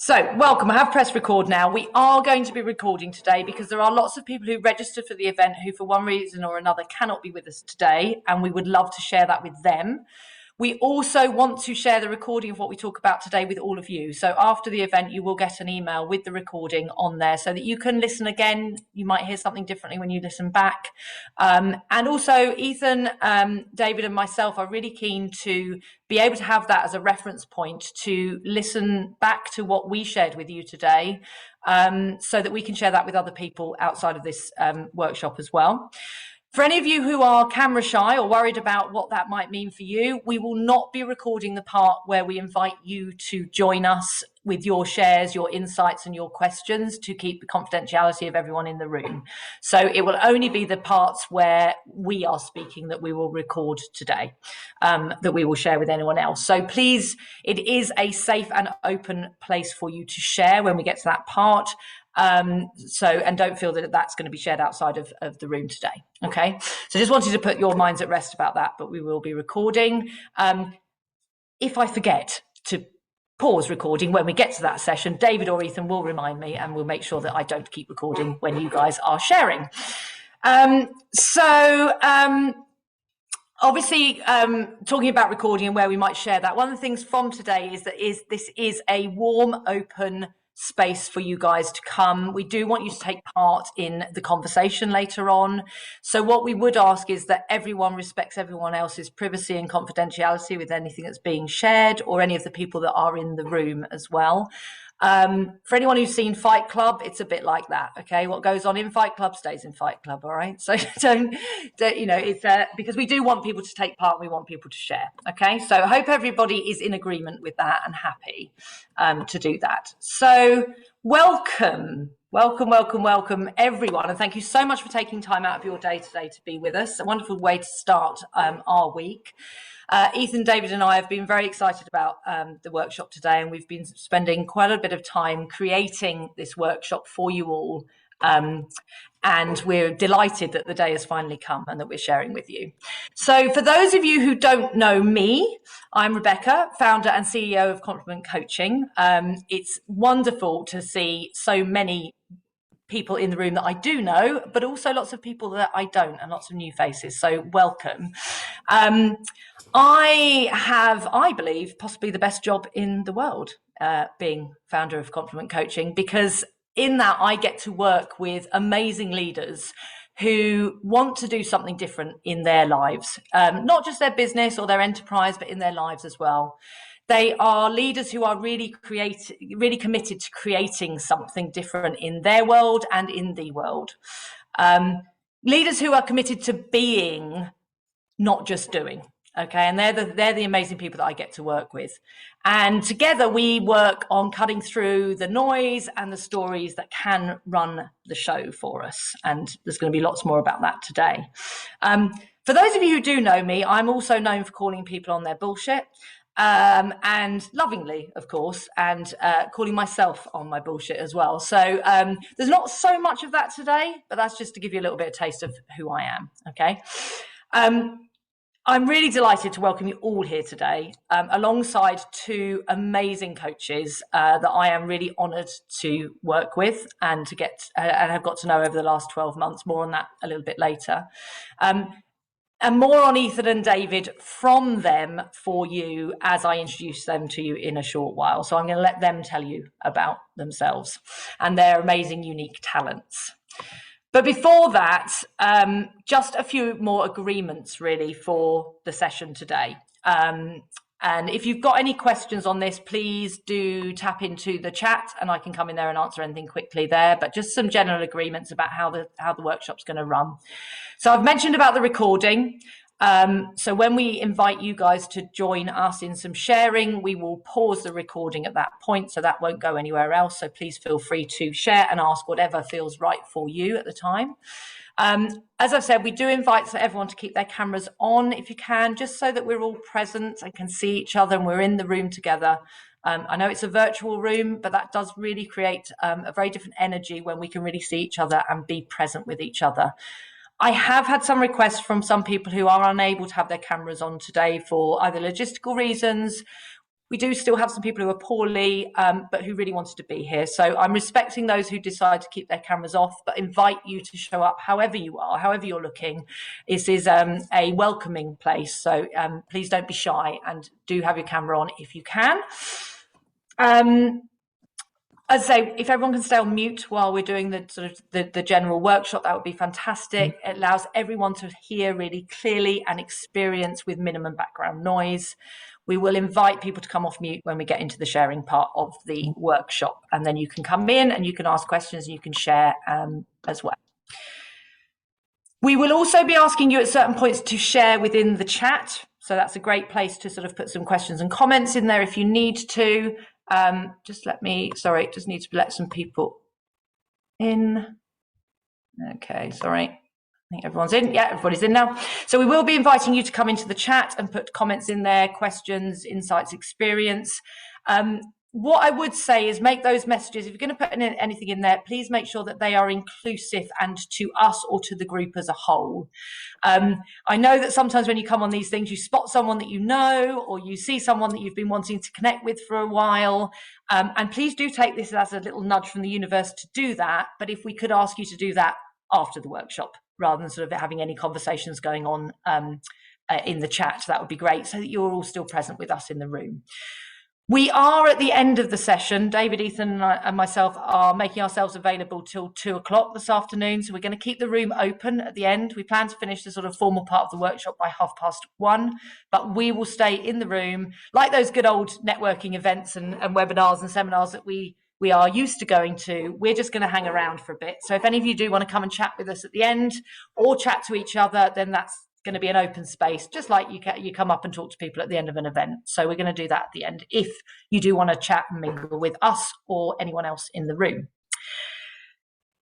So, welcome. I have pressed record now. We are going to be recording today because there are lots of people who registered for the event who, for one reason or another, cannot be with us today, and we would love to share that with them. We also want to share the recording of what we talk about today with all of you. So after the event, you will get an email with the recording on there so that you can listen again. You might hear something differently when you listen back. And also Ethan, David and myself are really keen to be able to have that as a reference point to listen back to what we shared with you today, so that we can share that with other people outside of this workshop as well. For any of you who are camera shy or worried about what that might mean for you, we will not be recording the part where we invite you to join us with your shares, your insights and your questions to keep the confidentiality of everyone in the room. So it will only be the parts where we are speaking that we will record today, that we will share with anyone else. So please, it is a safe and open place for you to share when we get to that part. And don't feel that that's going to be shared outside of the room today. Okay, so just wanted to put your minds at rest about that, but we will be recording. If I forget to pause recording when we get to that session, David or Ethan will remind me and we'll make sure that I don't keep recording when you guys are sharing. Obviously, talking about recording and where we might share that, one of the things from today is that this is a warm, open space for you guys to come. We do want you to take part in the conversation later on. So what we would ask is that everyone respects everyone else's privacy and confidentiality with anything that's being shared, or any of the people that are in the room as well. For anyone who's seen Fight Club, it's a bit like that. Okay, what goes on in Fight Club stays in Fight Club. All right, so don't it's because we do want people to take part. We want people to share. Okay, so I hope everybody is in agreement with that and happy to do that. So welcome everyone, and thank you so much for taking time out of your day today to be with us. A wonderful way to start our week. Ethan, David and I have been very excited about the workshop today, and we've been spending quite a bit of time creating this workshop for you all. And we're delighted that the day has finally come and that we're sharing with you. So for those of you who don't know me, I'm Rebecca, founder and CEO of Compliment Coaching. It's wonderful to see so many people in the room that I do know, but also lots of people that I don't, and lots of new faces. So welcome. I have, I believe, possibly the best job in the world, being founder of Compliment Coaching, because in that I get to work with amazing leaders who want to do something different in their lives, not just their business or their enterprise, but in their lives as well. They are leaders who are really committed to creating something different in their world and in the world. Leaders who are committed to being, not just doing. Okay, and they're the amazing people that I get to work with. And together we work on cutting through the noise and the stories that can run the show for us. And there's going to be lots more about that today. For those of you who do know me, I'm also known for calling people on their bullshit. And lovingly, of course, and calling myself on my bullshit as well. So there's not so much of that today, but that's just to give you a little bit of taste of who I am. Okay. I'm really delighted to welcome you all here today, alongside two amazing coaches that I am really honoured to work with and to get and have got to know over the last 12 months. More on that a little bit later. And more on Ethan and David from them for you as I introduce them to you in a short while. So I'm going to let them tell you about themselves and their amazing, unique talents. But before that, just a few more agreements really for the session today. And if you've got any questions on this, please do tap into the chat and I can come in there and answer anything quickly there. But just some general agreements about how the workshop's going to run. So I've mentioned about the recording. So when we invite you guys to join us in some sharing, we will pause the recording at that point, so that won't go anywhere else. So please feel free to share and ask whatever feels right for you at the time. As I've said, we do invite everyone to keep their cameras on if you can, just so that we're all present and can see each other and we're in the room together. I know it's a virtual room, but that does really create a very different energy when we can really see each other and be present with each other. I have had some requests from some people who are unable to have their cameras on today for either logistical reasons We do still have some people who are poorly, but who really wanted to be here. So I'm respecting those who decide to keep their cameras off, but invite you to show up however you are, however you're looking. This is a welcoming place. So please don't be shy and do have your camera on if you can. As I say, if everyone can stay on mute while we're doing the sort of the general workshop, that would be fantastic. It allows everyone to hear really clearly and experience with minimum background noise. We will invite people to come off mute when we get into the sharing part of the workshop, and then you can come in and you can ask questions and you can share as well. We will also be asking you at certain points to share within the chat. So that's a great place to sort of put some questions and comments in there if you need to. Just need to let some people in. Okay, sorry. I think everyone's in. Yeah, everybody's in now. So we will be inviting you to come into the chat and put comments in there, questions, insights, experience. What I would say is make those messages, if you're going to put anything in there, please make sure that they are inclusive and to us or to the group as a whole. I know that sometimes when you come on these things, you spot someone that you know, or you see someone that you've been wanting to connect with for a while. And please do take this as a little nudge from the universe to do that. But if we could ask you to do that after the workshop, rather than sort of having any conversations going on in the chat, that would be great, so that you're all still present with us in the room. We are at the end of the session. David, Ethan, and myself are making ourselves available till 2 o'clock this afternoon. So we're going to keep the room open at the end. We plan to finish the sort of formal part of the workshop by 1:30, but we will stay in the room like those good old networking events and webinars and seminars that we are used to going to. We're just going to hang around for a bit. So if any of you do want to come and chat with us at the end or chat to each other, then that's going to be an open space, just like you come up and talk to people at the end of an event. So we're going to do that at the end if you do want to chat and mingle with us or anyone else in the room.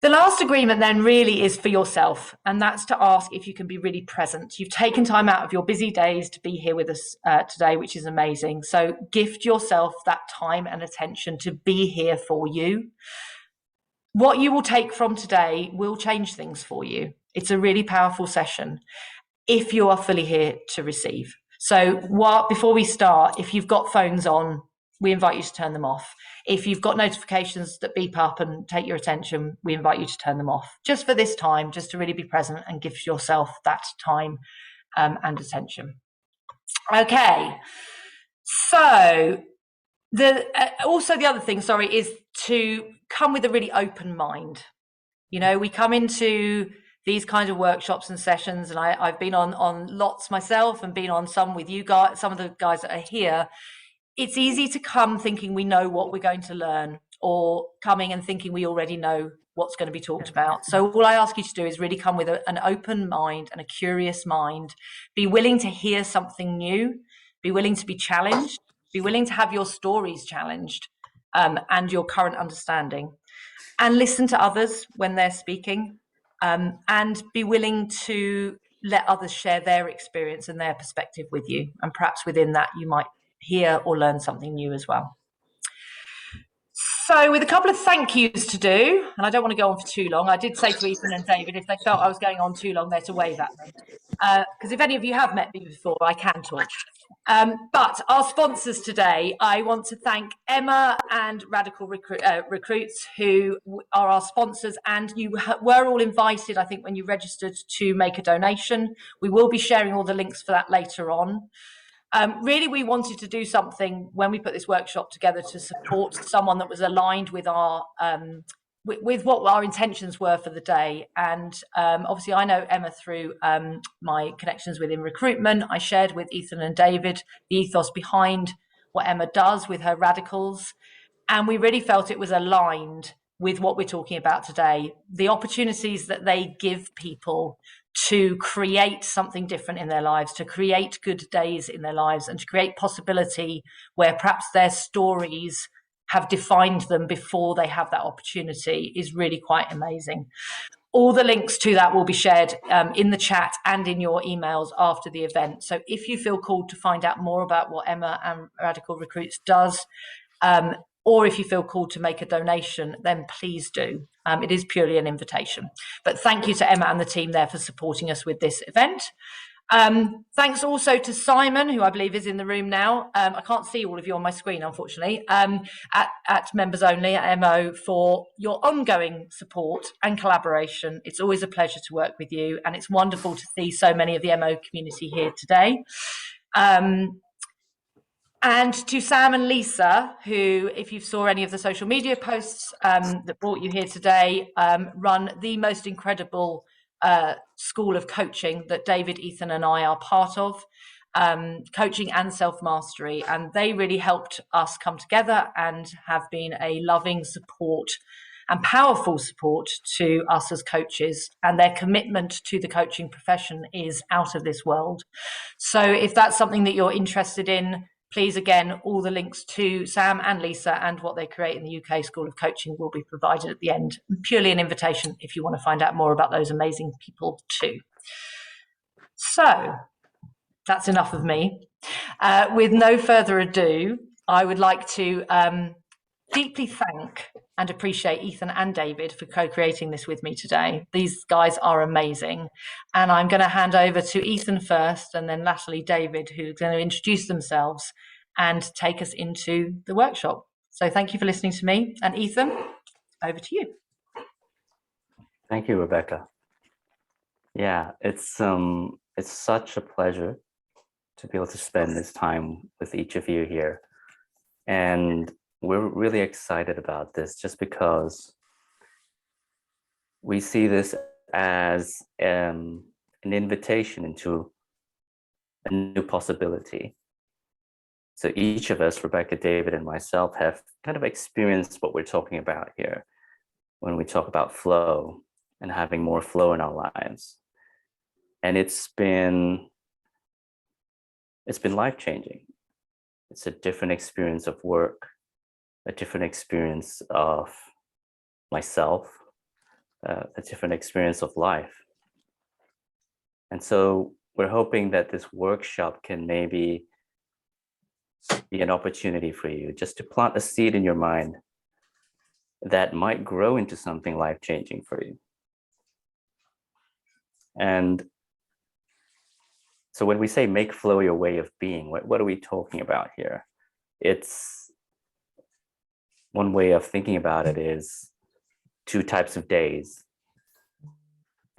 The last agreement then really is for yourself, and that's to ask if you can be really present. You've taken time out of your busy days to be here with us today, which is amazing. So gift yourself that time and attention to be here for you. What you will take from today will change things for you. It's a really powerful session if you are fully here to receive. So before we start, if you've got phones on, we invite you to turn them off. If you've got notifications that beep up and take your attention, we invite you to turn them off. Just for this time, just to really be present and give yourself that time and attention. Okay, so the other thing, is to come with a really open mind. You know, we come into these kinds of workshops and sessions, and I've been on lots myself and been on some with you guys, some of the guys that are here. It's easy to come thinking we know what we're going to learn, or coming and thinking we already know what's going to be talked about. So all I ask you to do is really come with an open mind and a curious mind. Be willing to hear something new, be willing to be challenged, be willing to have your stories challenged and your current understanding, and listen to others when they're speaking. And be willing to let others share their experience and their perspective with you. And perhaps within that, you might hear or learn something new as well. So with a couple of thank yous to do, and I don't want to go on for too long. I did say to Ethan and David, if they felt I was going on too long, they're to wave at me. Because if any of you have met me before, I can talk. But our sponsors today, I want to thank Emma and Radical Recruits, who are our sponsors, and you were all invited, I think, when you registered, to make a donation. We will be sharing all the links for that later on. Really, we wanted to do something when we put this workshop together to support someone that was aligned with our with what our intentions were for the day. And obviously I know Emma through my connections within recruitment. I shared with Ethan and David the ethos behind what Emma does with her radicals. And we really felt it was aligned with what we're talking about today. The opportunities that they give people to create something different in their lives, to create good days in their lives, and to create possibility where perhaps their stories have defined them before they have that opportunity is really quite amazing. All the links to that will be shared in the chat and in your emails after the event. So if you feel called to find out more about what Emma and Radical Recruits does, or if you feel called to make a donation, then please do. It is purely an invitation. But thank you to Emma and the team there for supporting us with this event. Thanks also to Simon, who I believe is in the room now. I can't see all of you on my screen, unfortunately, at Members Only, at MO, for your ongoing support and collaboration. It's always a pleasure to work with you, and it's wonderful to see so many of the MO community here today. And to Sam and Lisa, who, if you saw any of the social media posts that brought you here today, run the most incredible school of coaching that David, Ethan and I are part of, coaching and self-mastery. And they really helped us come together and have been a loving support and powerful support to us as coaches. And their commitment to the coaching profession is out of this world. So if that's something that you're interested in, please, again, all the links to Sam and Lisa and what they create in the UK School of Coaching will be provided at the end. Purely an invitation if you want to find out more about those amazing people too. So that's enough of me. With no further ado, I would like to deeply thank and appreciate Ethan and David for co-creating this with me today. These guys are amazing. And I'm going to hand over to Ethan first, and then latterly David, who's going to introduce themselves and take us into the workshop. So thank you for listening to me. And Ethan, over to you. Thank you, Rebecca. Yeah, it's such a pleasure to be able to spend this time with each of you here. And we're really excited about this just because we see this as an invitation into a new possibility. So each of us, Rebecca, David, and myself, have kind of experienced what we're talking about here when we talk about flow and having more flow in our lives. And it's been life-changing. It's a different experience of work, a different experience of myself, a different experience of life. And so we're hoping that this workshop can maybe be an opportunity for you just to plant a seed in your mind that might grow into something life-changing for you. And so when we say make flow your way of being, what are we talking about here? It's one way of thinking about it is two types of days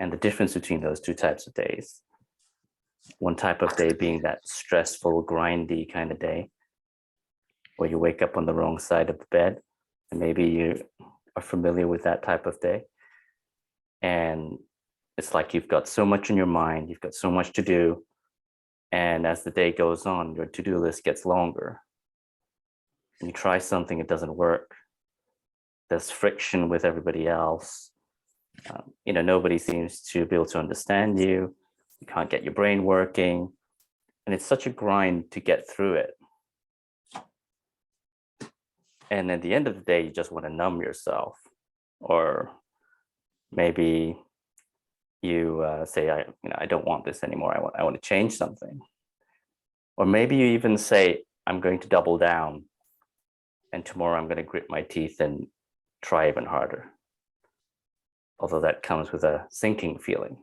and the difference between those two types of days. One type of day being that stressful, grindy kind of day where you wake up on the wrong side of the bed, and maybe you are familiar with that type of day. And it's like you've got so much in your mind, you've got so much to do, and as the day goes on, your to-do list gets longer. You try something, it doesn't work. There's friction with everybody else. Nobody seems to be able to understand you. You can't get your brain working. And it's such a grind to get through it. And at the end of the day, you just want to numb yourself. Or maybe you say, I don't want this anymore. I want to change something. Or maybe you even say, I'm going to double down. And tomorrow I'm going to grit my teeth and try even harder. Although that comes with a sinking feeling.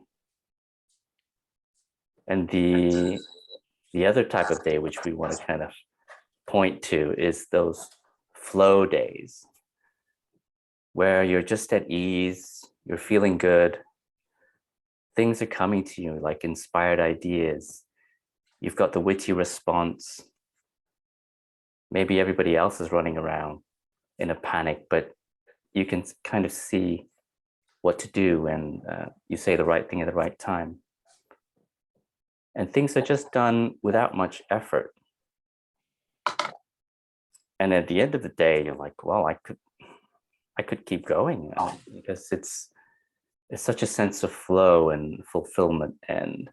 And the other type of day, which we want to kind of point to, is those flow days, where you're just at ease, you're feeling good, things are coming to you like inspired ideas, you've got the witty response. Maybe everybody else is running around in a panic, but you can kind of see what to do, and you say the right thing at the right time. And things are just done without much effort. And at the end of the day, you're like, well, I could keep going, because it's such a sense of flow and fulfillment and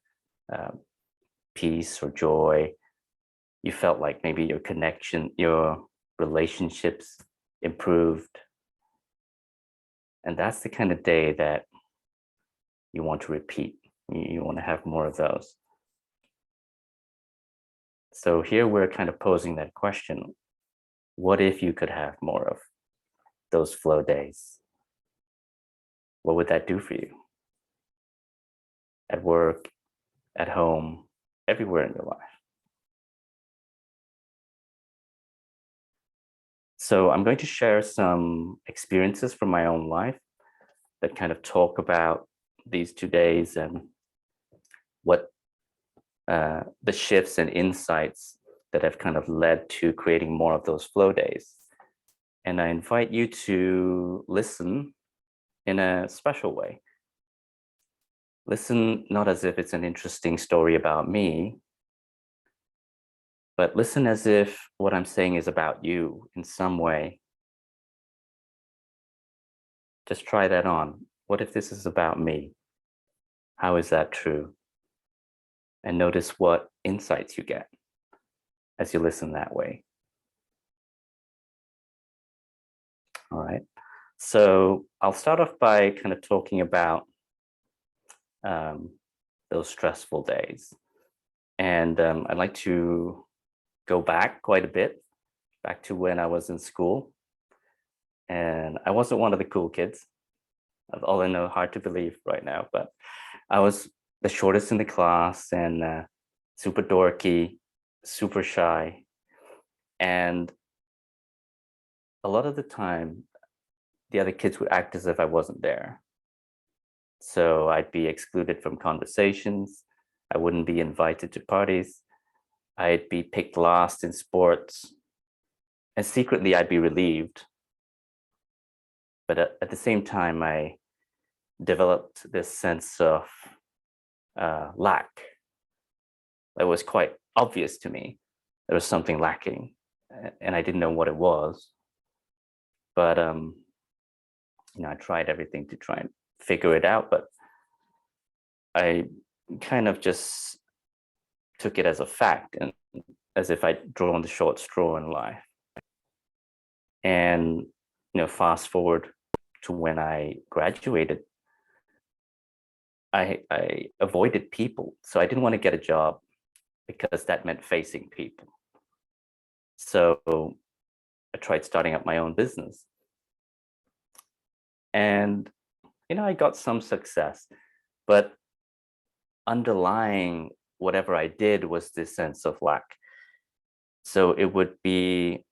peace or joy. You felt like maybe your connection, your relationships improved. And that's the kind of day that you want to repeat. You want to have more of those. So here we're kind of posing that question. What if you could have more of those flow days? What would that do for you? At work, at home, everywhere in your life. So I'm going to share some experiences from my own life that kind of talk about these 2 days and what the shifts and insights that have kind of led to creating more of those flow days. And I invite you to listen in a special way. Listen not as if it's an interesting story about me, but listen as if what I'm saying is about you in some way. Just try that on. What if this is about me? How is that true? And notice what insights you get as you listen that way. All right. So I'll start off by kind of talking about those stressful days. And I'd like to go back quite a bit, back to when I was in school. And I wasn't one of the cool kids. All I know, hard to believe right now, but I was the shortest in the class and super dorky, super shy. And a lot of the time, the other kids would act as if I wasn't there. So I'd be excluded from conversations. I wouldn't be invited to parties. I'd be picked last in sports. And secretly, I'd be relieved. But at the same time, I developed this sense of lack. It was quite obvious to me. There was something lacking, and I didn't know what it was. But I tried everything to try and figure it out, but I kind of just took it as a fact and as if I'd drawn the short straw in life. And fast forward to when I graduated, I avoided people. So I didn't want to get a job because that meant facing people. So I tried starting up my own business. And I got some success, but underlying whatever I did was this sense of lack. So it would be,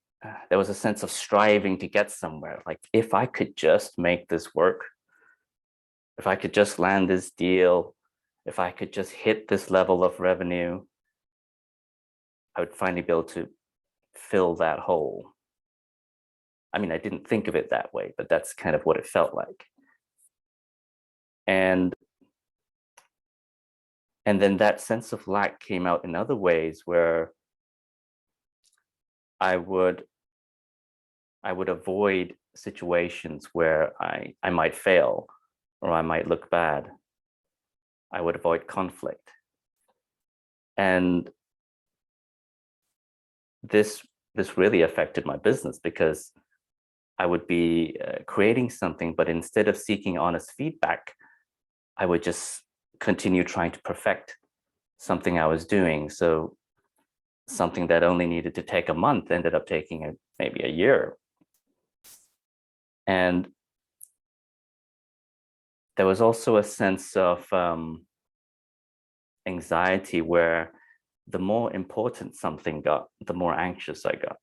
there was a sense of striving to get somewhere. Like, if I could just make this work, if I could just land this deal, if I could just hit this level of revenue, I would finally be able to fill that hole. I mean, I didn't think of it that way, but that's kind of what it felt like. And then that sense of lack came out in other ways where I would avoid situations where I might fail or I might look bad. I would avoid conflict. And this really affected my business because I would be creating something, but instead of seeking honest feedback, I would just continue trying to perfect something I was doing. So something that only needed to take a month ended up taking maybe a year. And there was also a sense of anxiety where the more important something got, the more anxious I got.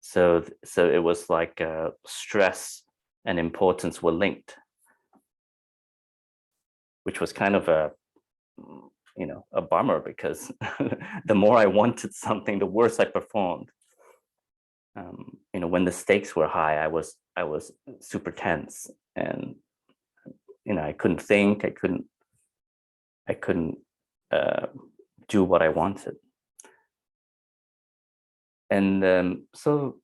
So it was like stress and importance were linked, which was kind of a bummer because the more I wanted something, the worse I performed. When the stakes were high, I was super tense, and I couldn't think. I couldn't do what I wanted. And so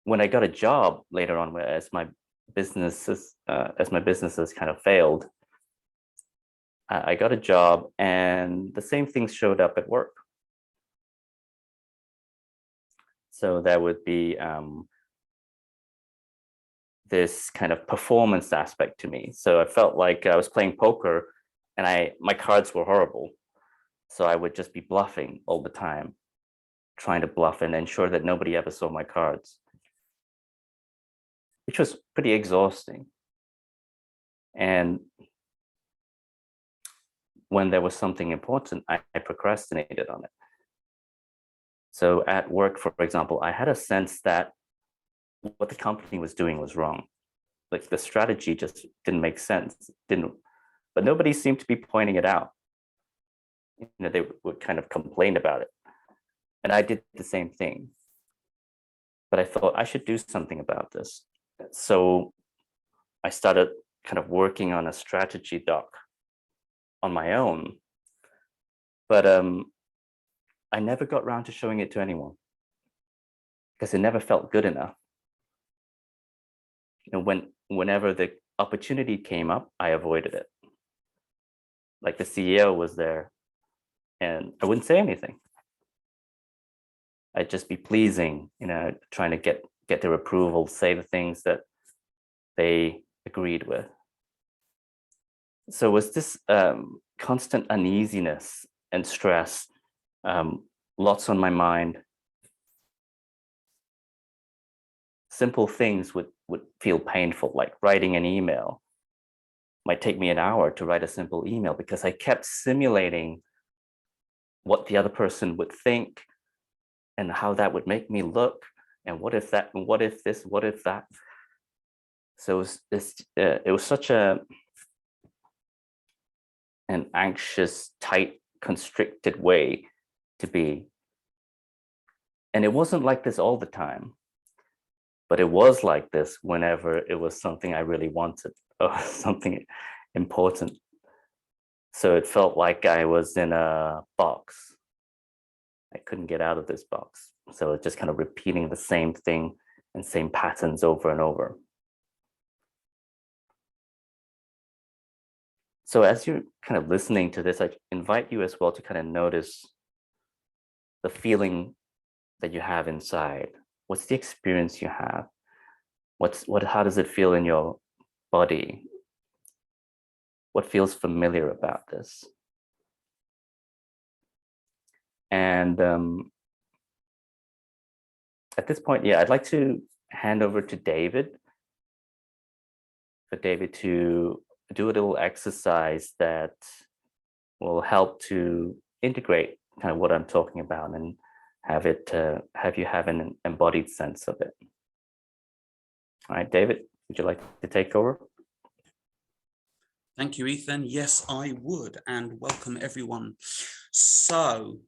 when I got a job later on, as my businesses kind of failed, I got a job, and the same things showed up at work. So there would be this kind of performance aspect to me. So I felt like I was playing poker, and my cards were horrible. So I would just be bluffing all the time, trying to bluff and ensure that nobody ever saw my cards, which was pretty exhausting. And when there was something important, I procrastinated on it. So at work, for example, I had a sense that what the company was doing was wrong. Like the strategy just didn't make sense, but nobody seemed to be pointing it out. They would kind of complain about it. And I did the same thing. But I thought I should do something about this. So I started kind of working on a strategy doc on my own. But I never got around to showing it to anyone because it never felt good enough. Whenever the opportunity came up, I avoided it. Like the CEO was there and I wouldn't say anything. I'd just be pleasing, trying to get their approval, say the things that they agreed with. So it was this constant uneasiness and stress, lots on my mind. Simple things would feel painful, like writing an email. Might take me an hour to write a simple email because I kept simulating what the other person would think and how that would make me look, and what if that, and what if this, what if that. So it was such an anxious, tight, constricted way to be. And it wasn't like this all the time, but it was like this whenever it was something I really wanted or something important. So it felt like I was in a box. I couldn't get out of this box. So it's just kind of repeating the same thing and same patterns over and over. So as you're kind of listening to this, I invite you as well to kind of notice the feeling that you have inside. What's the experience you have? How does it feel in your body? What feels familiar about this? And at this point, I'd like to hand over to David, for David to do a little exercise that will help to integrate kind of what I'm talking about and have you have an embodied sense of it. All right, David, would you like to take over? Thank you, Ethan. Yes, I would, and welcome everyone. So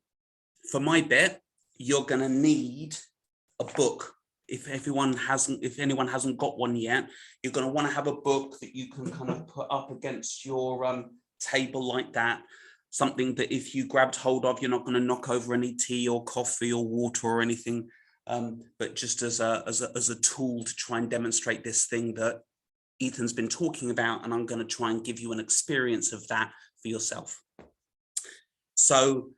for my bit, you're going to need a book. If anyone hasn't got one yet, you're going to want to have a book that you can kind of put up against your table like that. Something that if you grabbed hold of, you're not going to knock over any tea or coffee or water or anything, but just as a tool to try and demonstrate this thing that Ethan's been talking about, and I'm going to try and give you an experience of that for yourself. So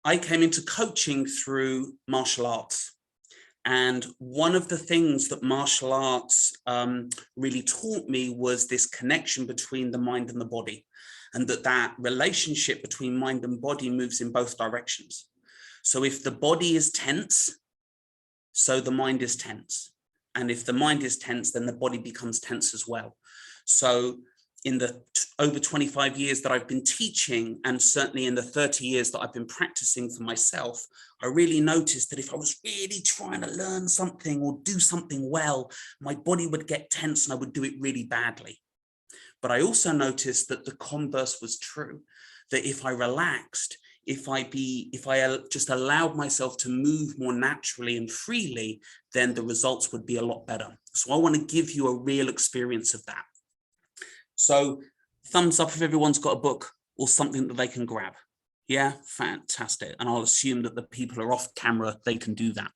I came into coaching through martial arts. And one of the things that martial arts really taught me was this connection between the mind and the body, and that relationship between mind and body moves in both directions. So if the body is tense, so the mind is tense. And if the mind is tense, then the body becomes tense as well. So in the over 25 years that I've been teaching, and certainly in the 30 years that I've been practicing for myself, I really noticed that if I was really trying to learn something or do something well, my body would get tense and I would do it really badly. But I also noticed that the converse was true, that if I relaxed, if I just allowed myself to move more naturally and freely, then the results would be a lot better. So I want to give you a real experience of that. So thumbs up if everyone's got a book or something that they can grab. Yeah, fantastic. And I'll assume that the people are off camera, they can do that.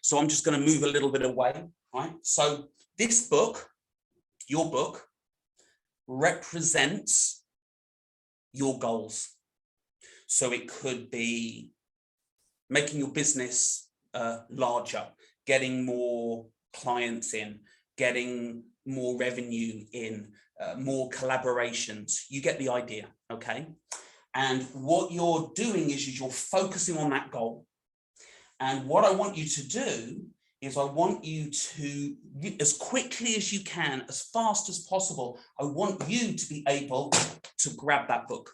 So I'm just going to move a little bit away, right? So this book, your book, represents your goals. So it could be making your business larger, getting more clients in, getting more revenue in, more collaborations. You get the idea, okay? And what you're doing is you're focusing on that goal. And what I want you to do is I want you to, as quickly as you can, as fast as possible, I want you to be able to grab that book.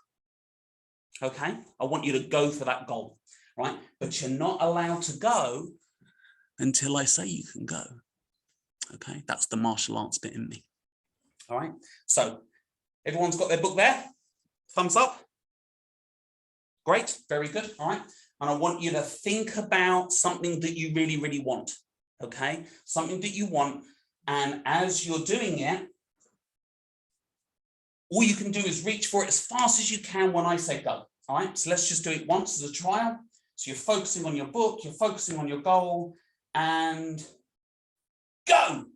Okay, I want you to go for that goal, right? But you're not allowed to go until I say you can go. Okay, that's the martial arts bit in me. All right, so everyone's got their book there. Thumbs up. Great, very good. All right, and I want you to think about something that you really, really want. Okay, something that you want, and as you're doing it, all you can do is reach for it as fast as you can when I say go. All right, so let's just do it once as a trial. So you're focusing on your book, you're focusing on your goal, and go.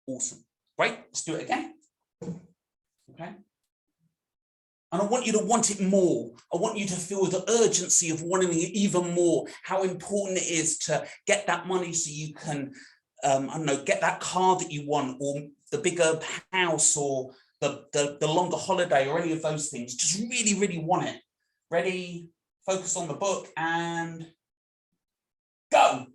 Awesome. Great, let's do it again. Okay. And I want you to want it more. I want you to feel the urgency of wanting it even more, how important it is to get that money so you can, I don't know, get that car that you want, or the bigger house, or the longer holiday, or any of those things. Just really, really want it. Ready, focus on the book, and go.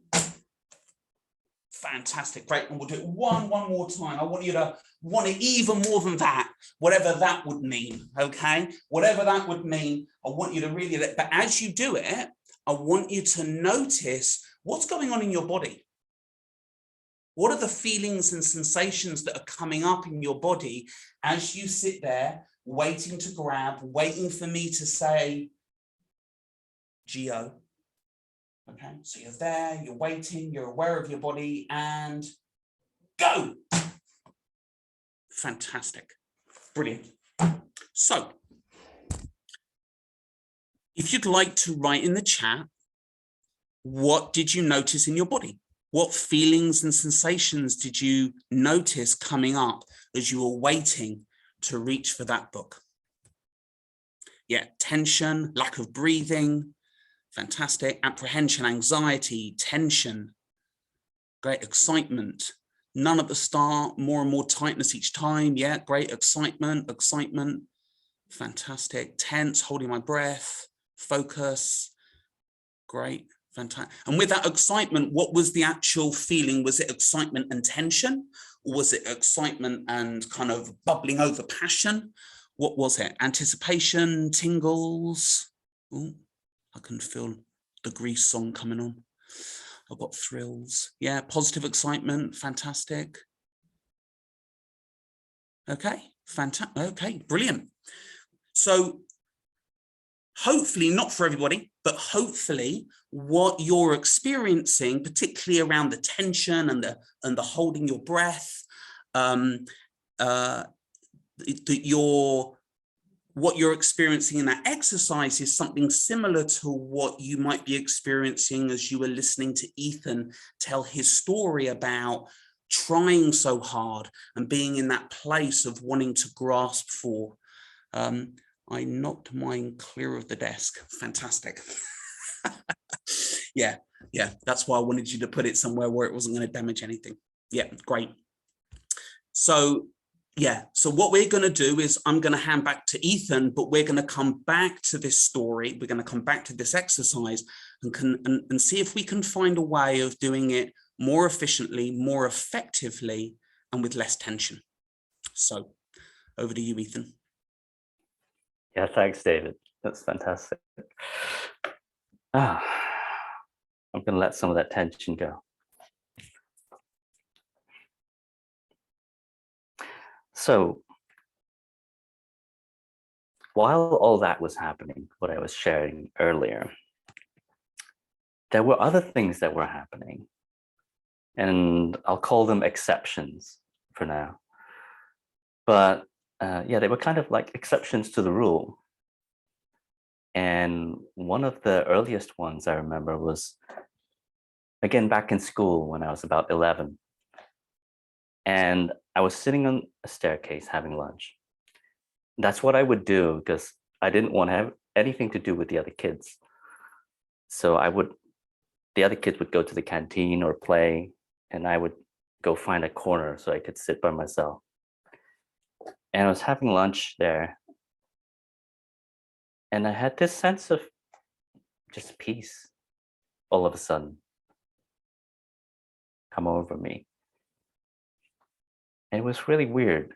Fantastic, great. And we'll do it one more time. I want you to want it even more than that, whatever that would mean, okay? Whatever that would mean, I want you to really, but as you do it, I want you to notice what's going on in your body. What are the feelings and sensations that are coming up in your body as you sit there waiting to grab, waiting for me to say, Geo. Okay, so you're there, you're waiting, you're aware of your body, and go. Fantastic, brilliant. So if you'd like to write in the chat, what did you notice in your body? What feelings and sensations did you notice coming up as you were waiting to reach for that book? Yeah, tension, lack of breathing, fantastic. Apprehension, anxiety, tension, great. Excitement, none at the start, more and more tightness each time. Yeah, great. Excitement, fantastic. Tense, holding my breath, focus, great, fantastic. And with that excitement, what was the actual feeling? Was it excitement and tension, or was it excitement and kind of bubbling over passion? What was it? Anticipation, tingles? Ooh, I can feel the Grease song coming on. I've got thrills. Yeah, positive excitement, fantastic. Okay, fantastic. Okay, brilliant. So hopefully, not for everybody, but hopefully what you're experiencing, particularly around the tension and the holding your breath, what you're experiencing in that exercise is something similar to what you might be experiencing as you were listening to Ethan tell his story about trying so hard and being in that place of wanting to grasp for. I knocked mine clear of the desk. Fantastic. Yeah, that's why I wanted you to put it somewhere where it wasn't going to damage anything. Yeah, great. So yeah, so what we're going to do is I'm going to hand back to Ethan, but we're going to come back to this story. We're going to come back to this exercise and see if we can find a way of doing it more efficiently, more effectively, and with less tension. So over to you, Ethan. Yeah, thanks, David. That's fantastic. I'm going to let some of that tension go. So while all that was happening, what I was sharing earlier, there were other things that were happening, and I'll call them exceptions for now. But yeah, they were kind of like exceptions to the rule. And one of the earliest ones I remember was, again, back in school when I was about 11. And I was sitting on a staircase having lunch. That's what I would do because I didn't want to have anything to do with the other kids. So the other kids would go to the canteen or play, and I would go find a corner so I could sit by myself. And I was having lunch there. And I had this sense of just peace all of a sudden come over me. And it was really weird.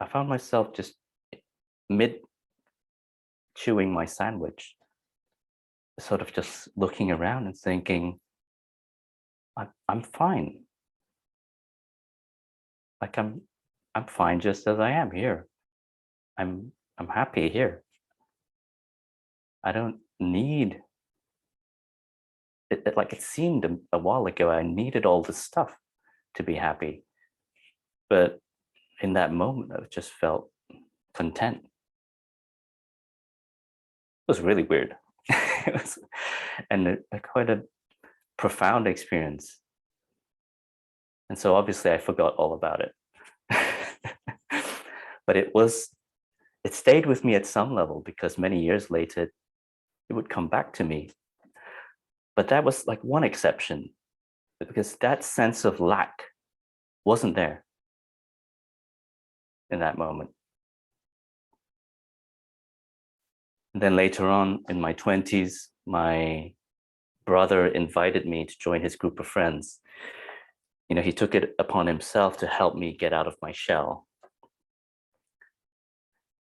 I found myself just chewing my sandwich, sort of just looking around and thinking, I'm fine. Like I'm fine just as I am here. I'm happy here. I don't need it. Like it seemed a while ago, I needed all this stuff to be happy. But in that moment, I just felt content. It was really weird. It was, and quite a profound experience. And so obviously I forgot all about it. But it stayed with me at some level, because many years later, it would come back to me. But that was like one exception, because that sense of lack wasn't there in that moment. And then later on in my 20s, my brother invited me to join his group of friends. You know, he took it upon himself to help me get out of my shell.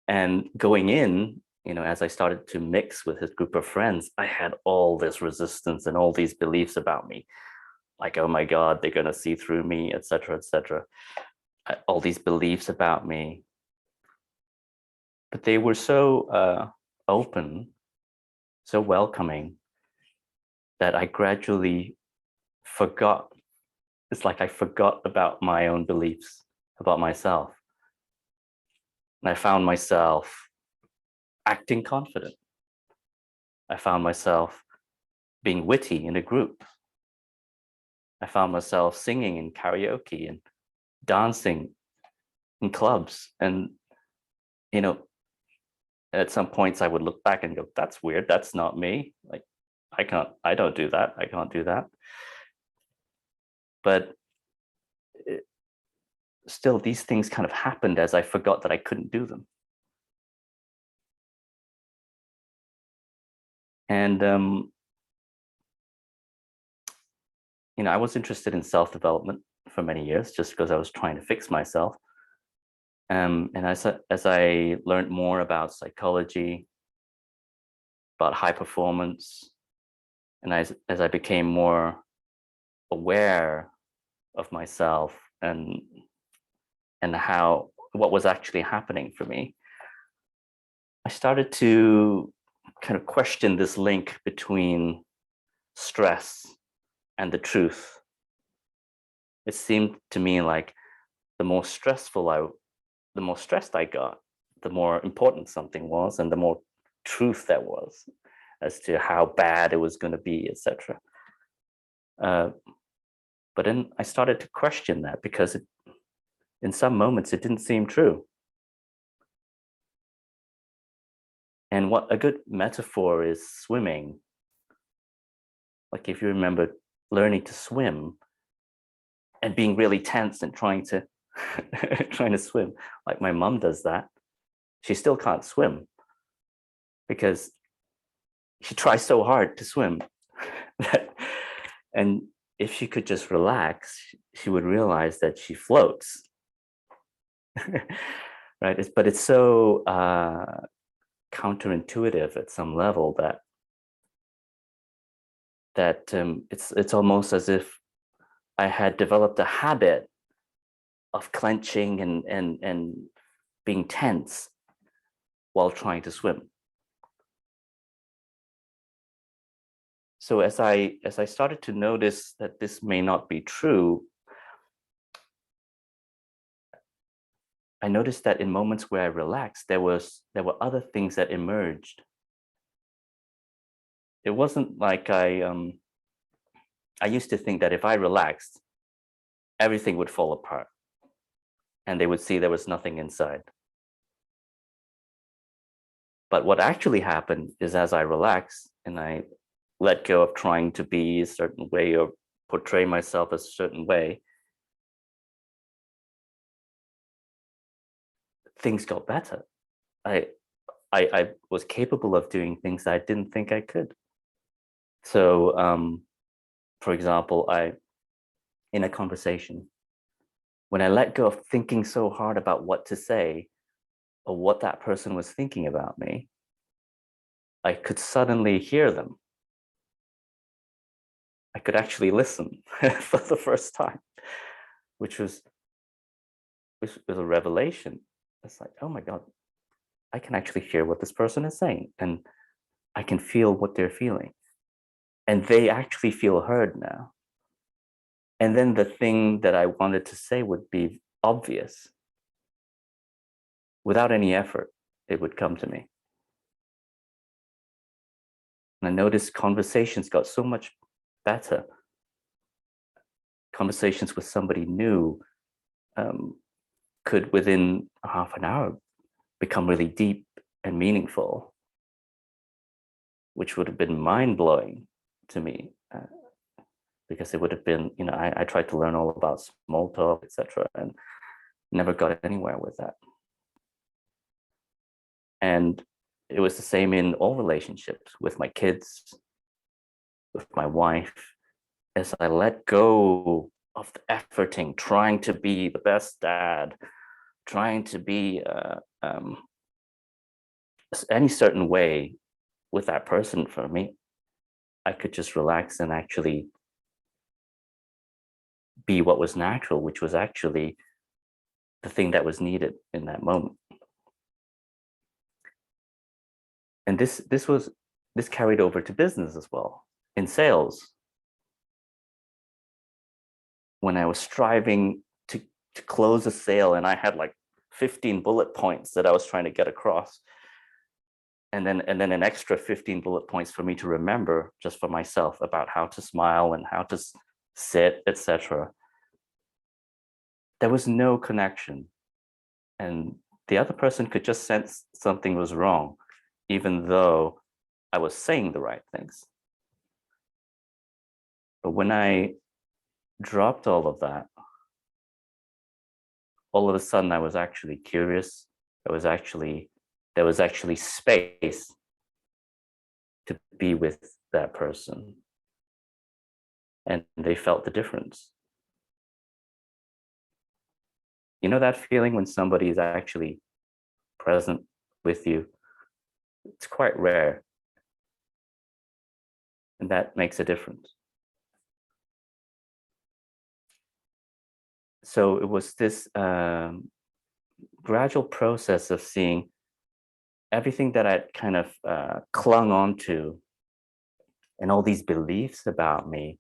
And going in, you know, as I started to mix with his group of friends, I had all this resistance and all these beliefs about me. Like, oh my God, they're going to see through me, et cetera, et cetera. All these beliefs about me. But they were so open, so welcoming, that I gradually forgot. It's like I forgot about my own beliefs about myself. And I found myself acting confident. I found myself being witty in a group. I found myself singing in karaoke and dancing in clubs. And, you know, at some points I would look back and go, that's weird. That's not me. Like, I don't do that. I can't do that. But still, these things kind of happened as I forgot that I couldn't do them. And, you know, I was interested in self-development for many years, just because I was trying to fix myself. And as I learned more about psychology, about high performance, and as I became more aware of myself and what was actually happening for me, I started to kind of question this link between stress and the truth. It seemed to me like the more stressed I got, the more important something was, and the more truth there was as to how bad it was going to be, etc. But then I started to question that, because in some moments it didn't seem true. And what a good metaphor is swimming. Like, if you remember learning to swim and being really tense and trying to swim, like my mom does that. She still can't swim because she tries so hard to swim. And if she could just relax, she would realize that she floats. Right? But it's so counterintuitive at some level that it's almost as if I had developed a habit of clenching and being tense while trying to swim. So as I started to notice that this may not be true, I noticed that in moments where I relaxed, there were other things that emerged. It wasn't like I used to think that if I relaxed, everything would fall apart and they would see there was nothing inside. But what actually happened is, as I relaxed and I let go of trying to be a certain way or portray myself a certain way, things got better. I was capable of doing things I didn't think I could. So, for example, in a conversation, when I let go of thinking so hard about what to say or what that person was thinking about me, I could suddenly hear them. I could actually listen for the first time, which was a revelation. It's like, oh my God, I can actually hear what this person is saying, and I can feel what they're feeling. And they actually feel heard now. And then the thing that I wanted to say would be obvious. Without any effort, it would come to me. And I noticed conversations got so much better. Conversations with somebody new could, within half an hour, become really deep and meaningful, which would have been mind-blowing to me, because it would have been, I tried to learn all about small talk, etc., and never got anywhere with that. And it was the same in all relationships, with my kids, with my wife. As I let go of the efforting, trying to be the best dad, trying to be any certain way with that person, for me, I could just relax and actually be what was natural, which was actually the thing that was needed in that moment. And this carried over to business as well. In sales, when I was striving to close a sale, and I had like 15 bullet points that I was trying to get across, and then an extra 15 bullet points for me to remember just for myself about how to smile and how to sit, etc. There was no connection, and the other person could just sense something was wrong, even though I was saying the right things. But when I dropped all of that, all of a sudden I was actually curious. There was actually space to be with that person, and they felt the difference. You know that feeling when somebody is actually present with you? It's quite rare, and that makes a difference. So it was this gradual process of seeing everything that I'd kind of clung on to, and all these beliefs about me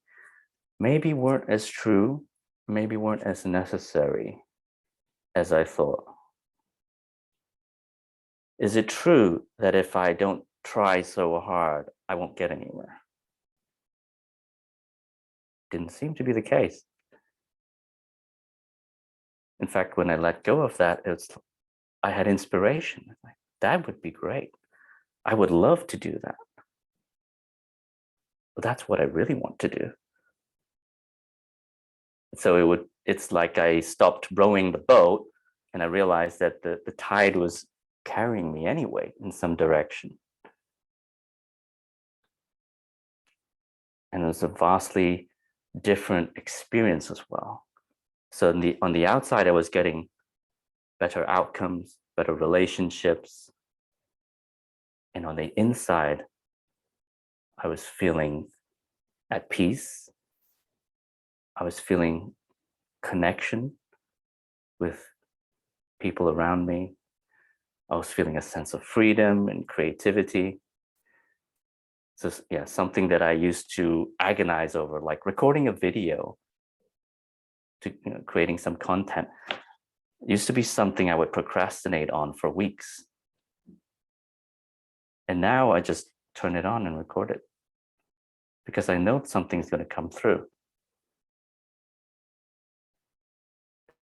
maybe weren't as true, maybe weren't as necessary as I thought. Is it true that if I don't try so hard, I won't get anywhere? Didn't seem to be the case. In fact, when I let go of that, I had inspiration. Like, that would be great. I would love to do that. But that's what I really want to do. So it's like I stopped rowing the boat, and I realized that the tide was carrying me anyway in some direction. And it was a vastly different experience as well. So on the outside, I was getting better outcomes, better relationships. And on the inside, I was feeling at peace. I was feeling connection with people around me. I was feeling a sense of freedom and creativity. So yeah, something that I used to agonize over, like recording a video, to creating some content, used to be something I would procrastinate on for weeks. And now I just turn it on and record it, because I know something's going to come through.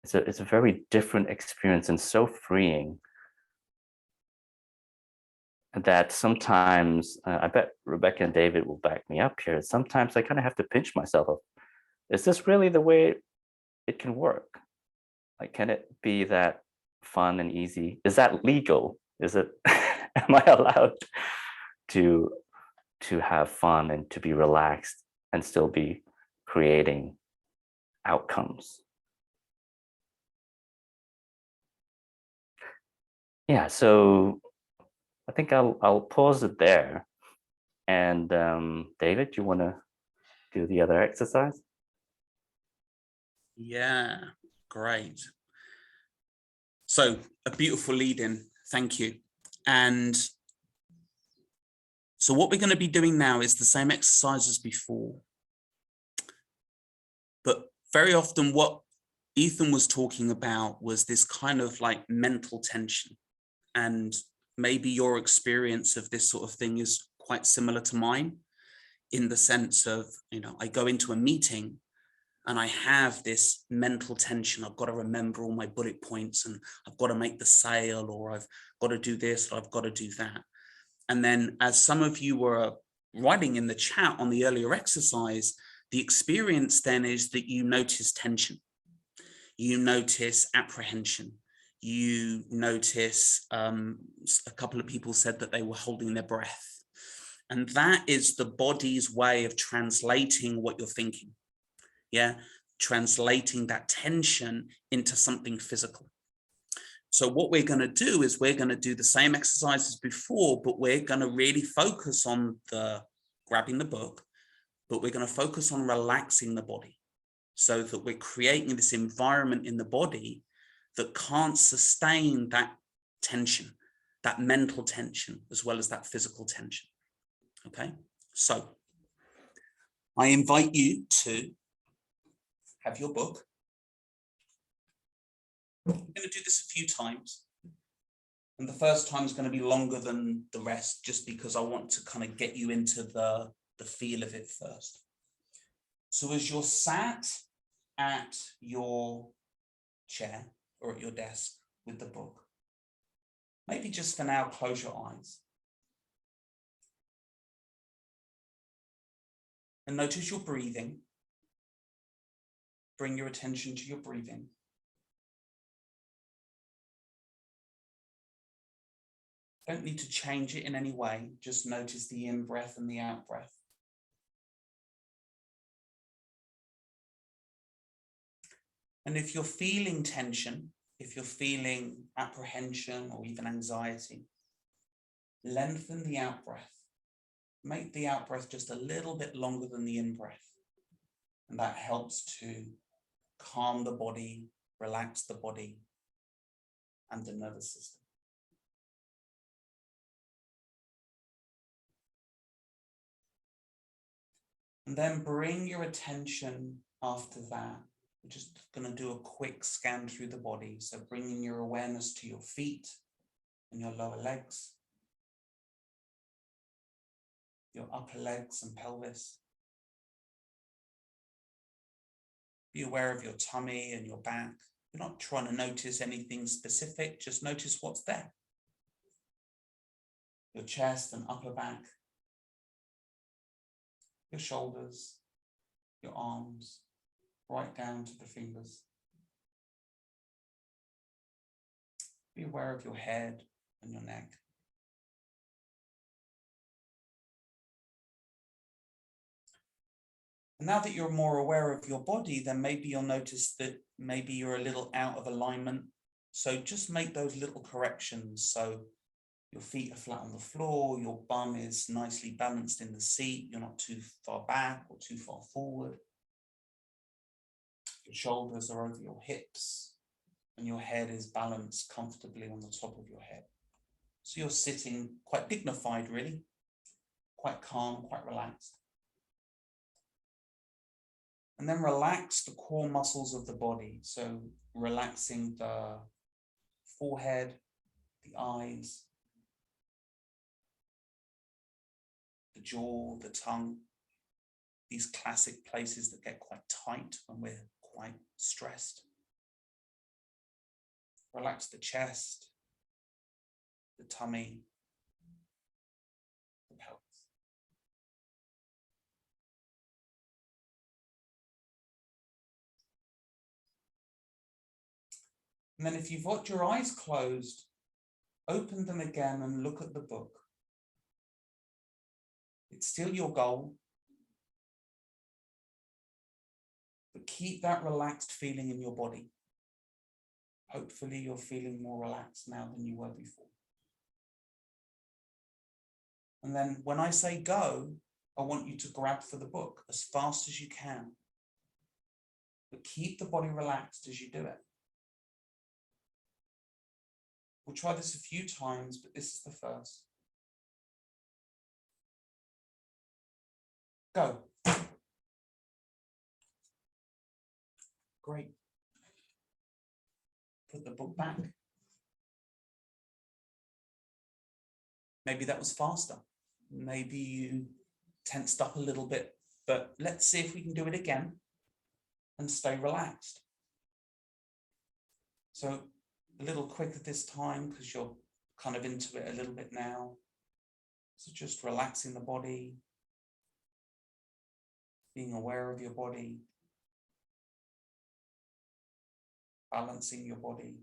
It's a very different experience, and so freeing, that sometimes, I bet Rebecca and David will back me up here, sometimes I kind of have to pinch myself of, is this really the way it can work? Like, can it be that fun and easy? Is that legal? Is it, am I allowed to have fun and to be relaxed and still be creating outcomes? Yeah, so I think I'll pause it there. And David, you want to do the other exercise? Yeah, great. So a beautiful lead in, thank you. And so what we're going to be doing now is the same exercise as before. But very often what Ethan was talking about was this kind of like mental tension. And maybe your experience of this sort of thing is quite similar to mine, in the sense of, you know, I go into a meeting and I have this mental tension. I've got to remember all my bullet points, and I've got to make the sale, or I've got to do this, or I've got to do that. And then, as some of you were writing in the chat on the earlier exercise, the experience then is that you notice tension, you notice apprehension, you notice, a couple of people said that they were holding their breath. And that is the body's way of translating what you're thinking. Yeah, translating that tension into something physical. So what we're going to do is we're going to do the same exercise as before, but we're going to really focus on the grabbing the book, but we're going to focus on relaxing the body, so that we're creating this environment in the body that can't sustain that tension, that mental tension, as well as that physical tension. Okay, so I invite you to have your book. I'm going to do this a few times. And the first time is going to be longer than the rest, just because I want to kind of get you into the feel of it first. So as you're sat at your chair or at your desk with the book, maybe just for now, close your eyes. And notice your breathing. Bring your attention to your breathing. Don't need to change it in any way. Just notice the in-breath and the out-breath. And if you're feeling tension, if you're feeling apprehension or even anxiety, lengthen the out-breath. Make the out-breath just a little bit longer than the in-breath. And that helps to calm the body, relax the body and the nervous system. And then bring your attention after that. We're just going to do a quick scan through the body. So bringing your awareness to your feet and your lower legs, your upper legs and pelvis. Be aware of your tummy and your back. You're not trying to notice anything specific, just notice what's there. Your chest and upper back, your shoulders, your arms, right down to the fingers. Be aware of your head and your neck. And now that you're more aware of your body, then maybe you'll notice that maybe you're a little out of alignment. So just make those little corrections. So your feet are flat on the floor, your bum is nicely balanced in the seat, you're not too far back or too far forward. Your shoulders are over your hips and your head is balanced comfortably on the top of your head. So you're sitting quite dignified, really, quite calm, quite relaxed. And then relax the core muscles of the body. So relaxing the forehead, the eyes, the jaw, the tongue, these classic places that get quite tight when we're quite stressed. Relax the chest, the tummy, the pelvis. And then if you've got your eyes closed, open them again and look at the book. It's still your goal, but keep that relaxed feeling in your body. Hopefully you're feeling more relaxed now than you were before. And then when I say go, I want you to grab for the book as fast as you can. But keep the body relaxed as you do it. We'll try this a few times, but this is the first. Go. Great. Put the book back. Maybe that was faster. Maybe you tensed up a little bit, but let's see if we can do it again and stay relaxed. So a little quicker this time because you're kind of into it a little bit now. So just relaxing the body, being aware of your body, balancing your body.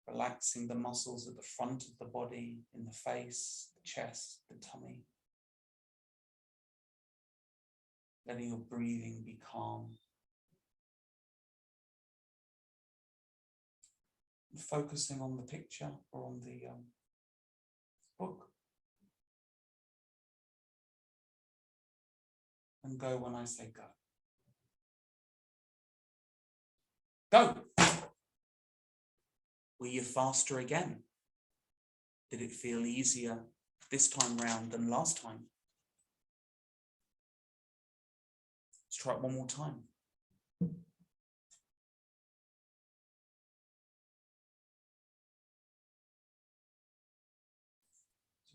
Relaxing the muscles at the front of the body, in the face, the chest, the tummy. Letting your breathing be calm. And focusing on the picture or on the book. And go when I say go. Go! Were you faster again? Did it feel easier this time round than last time? Let's try it one more time. So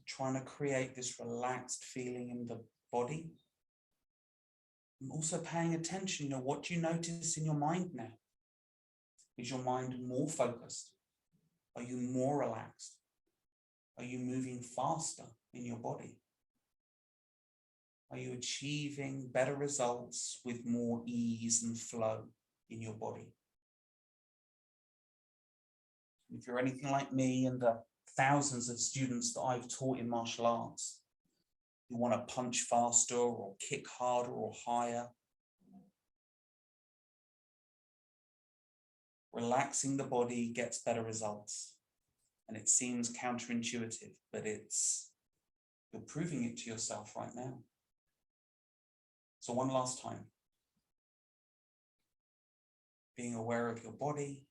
trying to create this relaxed feeling in the body. I'm also paying attention, what do you notice in your mind now? Is your mind more focused? Are you more relaxed? Are you moving faster in your body? Are you achieving better results with more ease and flow in your body? If you're anything like me and the thousands of students that I've taught in martial arts who want to punch faster or kick harder or higher, relaxing the body gets better results. And it seems counterintuitive, but you're proving it to yourself right now. So one last time. Being aware of your body,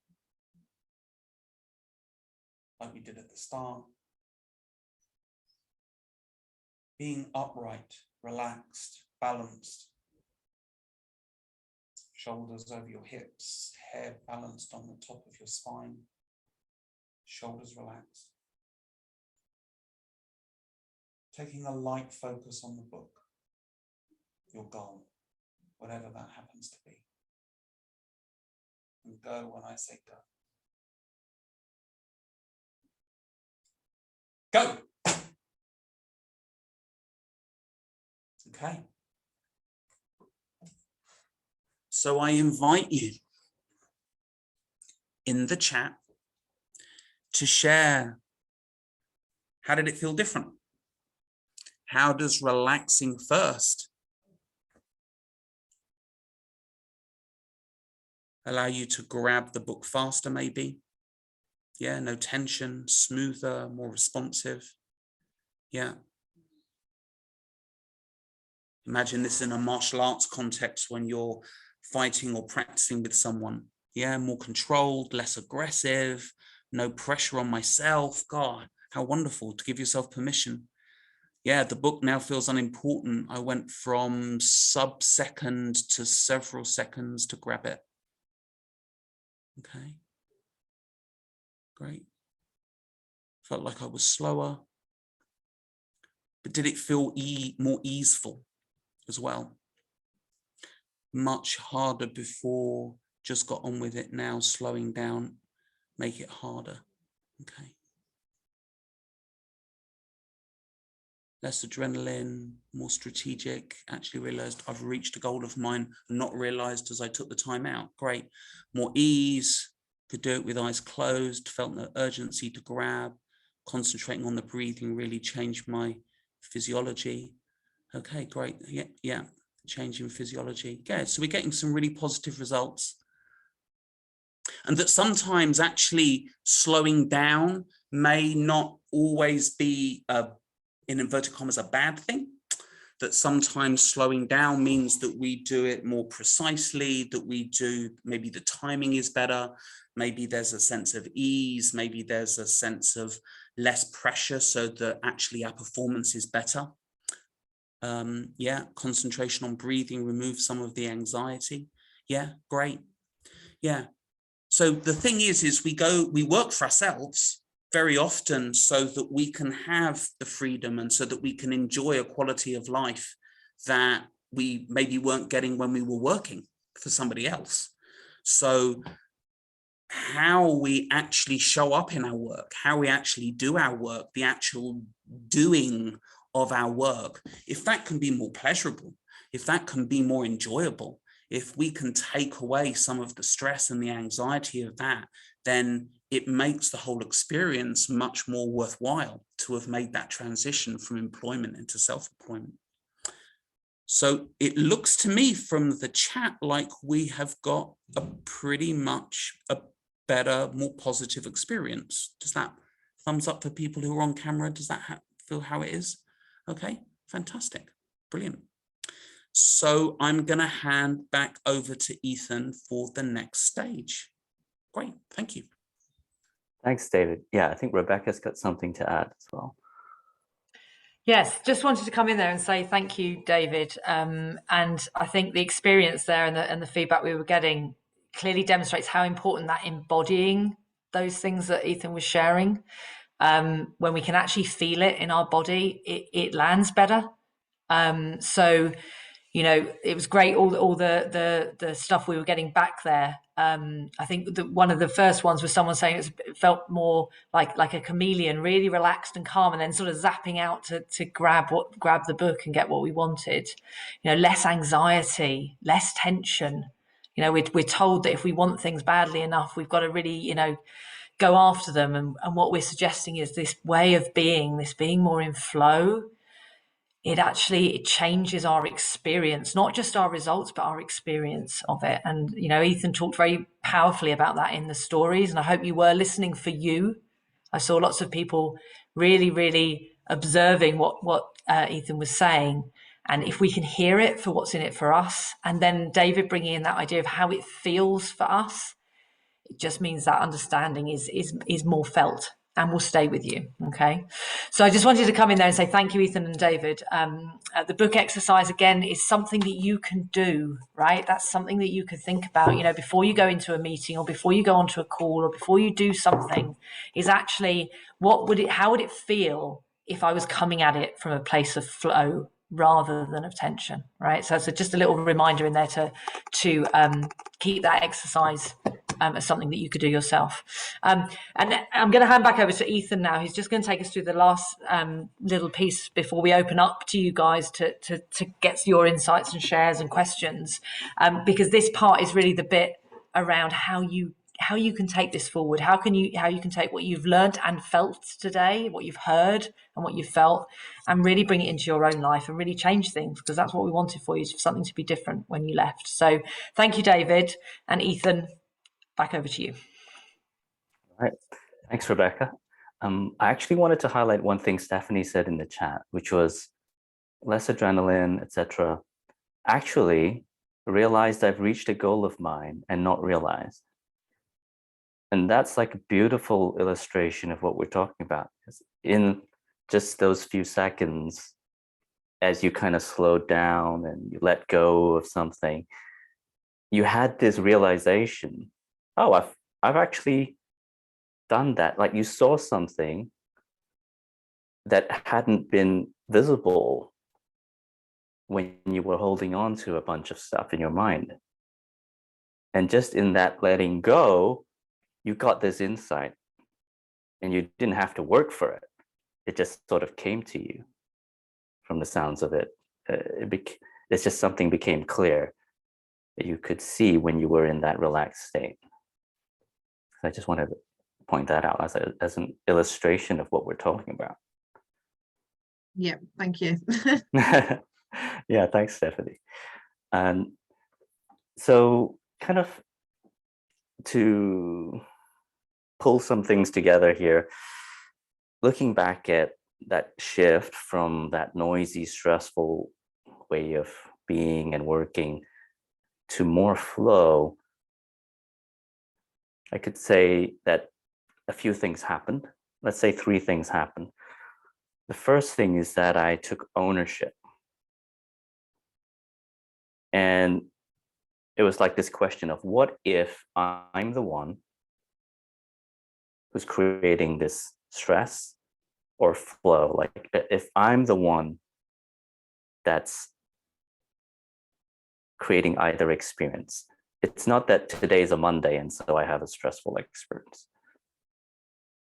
like we did at the start. Being upright, relaxed, balanced. Shoulders over your hips, head balanced on the top of your spine. Shoulders relaxed. Taking a light focus on the book, your goal, whatever that happens to be. And go when I say go. Go! Okay. So I invite you in the chat to share, how did it feel different? How does relaxing first allow you to grab the book faster maybe? Yeah, no tension, smoother, more responsive. Yeah. Imagine this in a martial arts context when you're fighting or practicing with someone. Yeah, more controlled, less aggressive, no pressure on myself. God, how wonderful to give yourself permission. Yeah, the book now feels unimportant. I went from sub-second to several seconds to grab it. Okay. Great. Felt like I was slower. But did it feel more easeful as well? Much harder before, just got on with it now, slowing down, make it harder. Okay. Less adrenaline, more strategic. Actually realized I've reached a goal of mine and not realized as I took the time out. Great. More ease, could do it with eyes closed, felt no urgency to grab. Concentrating on the breathing really changed my physiology. Okay, great. Yeah. Change in physiology. Yeah, so we're getting some really positive results. and that sometimes actually slowing down may not always be, in inverted commas, a bad thing. That sometimes slowing down means that we do it more precisely, that maybe the timing is better, maybe there's a sense of ease, maybe there's a sense of less pressure so that actually our performance is better. Yeah, concentration on breathing, remove some of the anxiety. Yeah, great. Yeah. So the thing is we work for ourselves very often so that we can have the freedom and so that we can enjoy a quality of life that we maybe weren't getting when we were working for somebody else. So how we actually show up in our work, how we actually do our work, the actual doing of our work, if that can be more pleasurable, if that can be more enjoyable, if we can take away some of the stress and the anxiety of that, then it makes the whole experience much more worthwhile to have made that transition from employment into self-employment. So it looks to me from the chat like we have got a pretty much a better, more positive experience. Does that thumbs up for people who are on camera? Does that feel how it is? Okay, fantastic, brilliant. So I'm going to hand back over to Ethan for the next stage. Great, thank you. Thanks, David. Yeah, I think Rebecca's got something to add as well. Yes, just wanted to come in there and say thank you, David. And I think the experience there and the feedback we were getting clearly demonstrates how important that embodying those things that Ethan was sharing, when we can actually feel it in our body, it lands better. So, you know, it was great, all the stuff we were getting back there. I think one of the first ones was someone saying it felt more like a chameleon, really relaxed and calm, and then sort of zapping out to grab the book and get what we wanted. You know, less anxiety, less tension. You know, we're told that if we want things badly enough, we've got to really, you know, go after them. And what we're suggesting is this way of being, this being more in flow. It changes our experience, not just our results, but our experience of it. And, you know, Ethan talked very powerfully about that in the stories. And I hope you were listening for you. I saw lots of people really, really observing what Ethan was saying. And if we can hear it for what's in it for us, and then David bringing in that idea of how it feels for us, it just means that understanding is more felt and will stay with you. Okay. So I just wanted to come in there and say thank you, Ethan and David. The book exercise, again, is something that you can do, right? That's something that you could think about, you know, before you go into a meeting or before you go onto a call or before you do something, is actually how would it feel if I was coming at it from a place of flow rather than of tension, right? So just a little reminder in there to keep that exercise as something that you could do yourself. And I'm going to hand back over to Ethan now. He's just going to take us through the last little piece before we open up to you guys to get your insights and shares and questions, because this part is really the bit around how you can take this forward. How you can take what you've learned and felt today, what you've heard and what you've felt, and really bring it into your own life and really change things, because that's what we wanted for you, is for something to be different when you left. So thank you, David, and Ethan, back over to you. All right. Thanks, Rebecca. I actually wanted to highlight one thing Stephanie said in the chat, which was less adrenaline, etc. Actually realized I've reached a goal of mine and not realized. And that's like a beautiful illustration of what we're talking about. In just those few seconds, as you kind of slow down and you let go of something, you had this realization, oh, I've actually done that. Like, you saw something that hadn't been visible when you were holding on to a bunch of stuff in your mind. And just in that letting go, you got this insight, and you didn't have to work for it. It just sort of came to you from the sounds of it. It's just something became clear that you could see when you were in that relaxed state. I just wanted to point that out as an illustration of what we're talking about. Yeah, thank you. Yeah, thanks, Stephanie. And so kind of to pull some things together here, looking back at that shift from that noisy, stressful way of being and working to more flow, I could say that a few things happened. Let's say 3 things happened. The first thing is that I took ownership. And it was like this question of, what if I'm the one who's creating this stress or flow? Like, if I'm the one that's creating either experience. It's not that today is a Monday and so I have a stressful experience.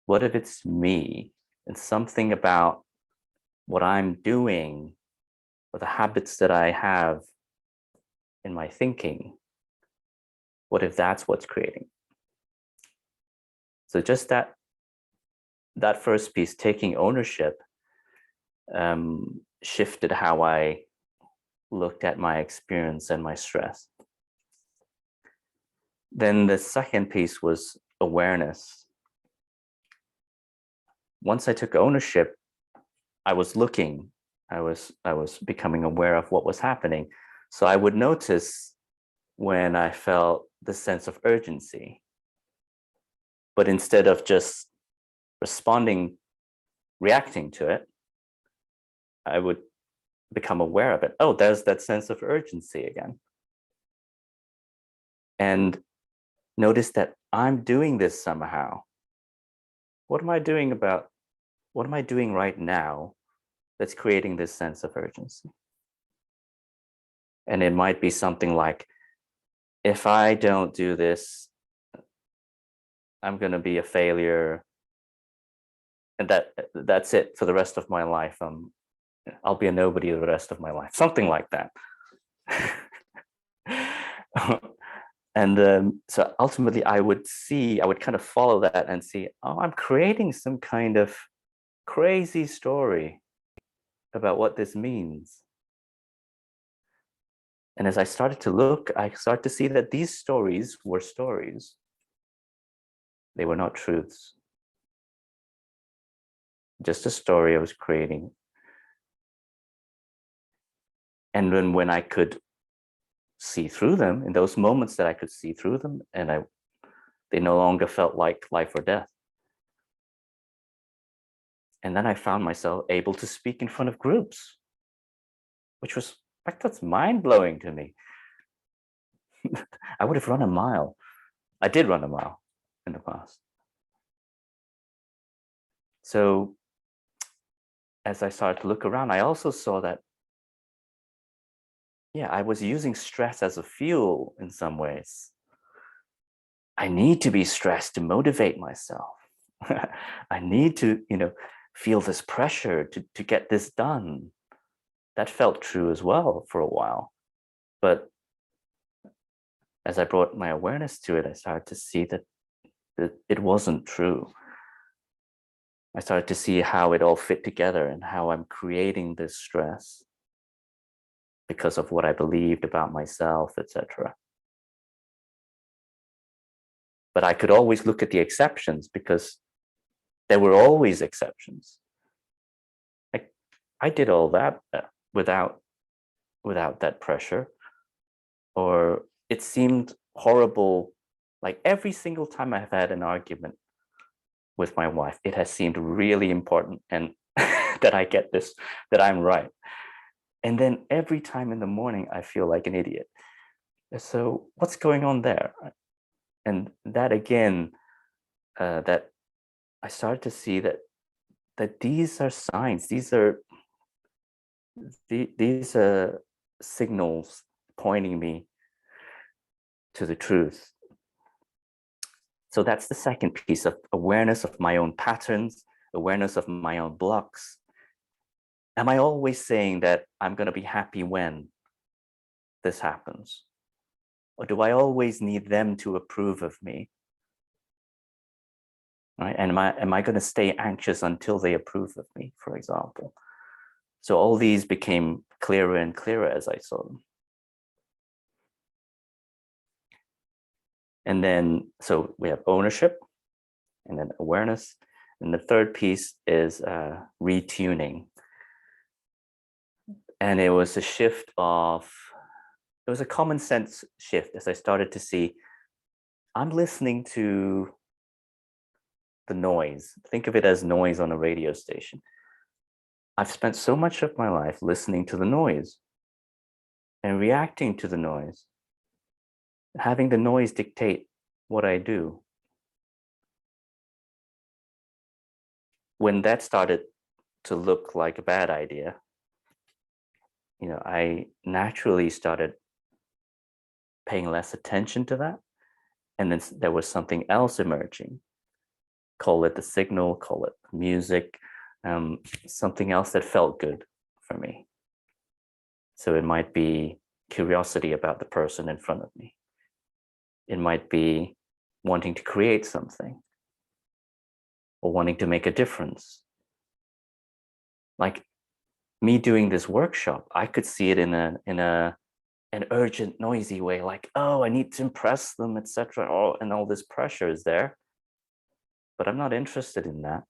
What if it's me and something about what I'm doing or the habits that I have in my thinking? What if that's what's creating? So just that first piece, taking ownership, shifted how I looked at my experience and my stress. Then the second piece was awareness. Once I took ownership, I was looking, I was becoming aware of what was happening. So I would notice when I felt the sense of urgency. But instead of just responding, reacting to it, I would become aware of it. Oh, there's that sense of urgency again. And notice that I'm doing this somehow. What am I doing right now that's creating this sense of urgency? And it might be something like, if I don't do this, I'm going to be a failure. And that's it for the rest of my life. I'll be a nobody the rest of my life. Something like that. And so ultimately I would kind of follow that and see, oh, I'm creating some kind of crazy story about what this means. And as I started to look, I started to see that these stories were stories. They were not truths. Just a story I was creating. And then when I could see through them, in those moments that I could see through them, and they no longer felt like life or death. And then I found myself able to speak in front of groups, which was like, that's mind-blowing to me. I would have run a mile. I did run a mile in the past. So as I started to look around, I also saw that, yeah, I was using stress as a fuel in some ways. I need to be stressed to motivate myself. I need to, feel this pressure to get this done. That felt true as well for a while. But as I brought my awareness to it, I started to see that it wasn't true. I started to see how it all fit together and how I'm creating this stress because of what I believed about myself, etc. But I could always look at the exceptions because there were always exceptions. I did all that without that pressure, or it seemed horrible. Like every single time I've had an argument with my wife, it has seemed really important and that I get this, that I'm right. And then every time in the morning, I feel like an idiot. So what's going on there? And that again, that I started to see that these are signs. These are signals pointing me to the truth. So that's the second piece of awareness of my own patterns, awareness of my own blocks. Am I always saying that I'm going to be happy when this happens? Or do I always need them to approve of me? Right? And am I going to stay anxious until they approve of me, for example? So all these became clearer and clearer as I saw them. And then, so we have ownership and then awareness. And the third piece is retuning. And it was a shift of, it was a common sense shift as I started to see, I'm listening to the noise. Think of it as noise on a radio station. I've spent so much of my life listening to the noise and reacting to the noise, having the noise dictate what I do. When that started to look like a bad idea, I naturally started paying less attention to that. And then there was something else emerging. Call it the signal, call it music, something else that felt good for me. So it might be curiosity about the person in front of me. It might be wanting to create something or wanting to make a difference. Like me doing this workshop, I could see it in an urgent, noisy way, like, oh, I need to impress them, etc. And all this pressure is there. But I'm not interested in that.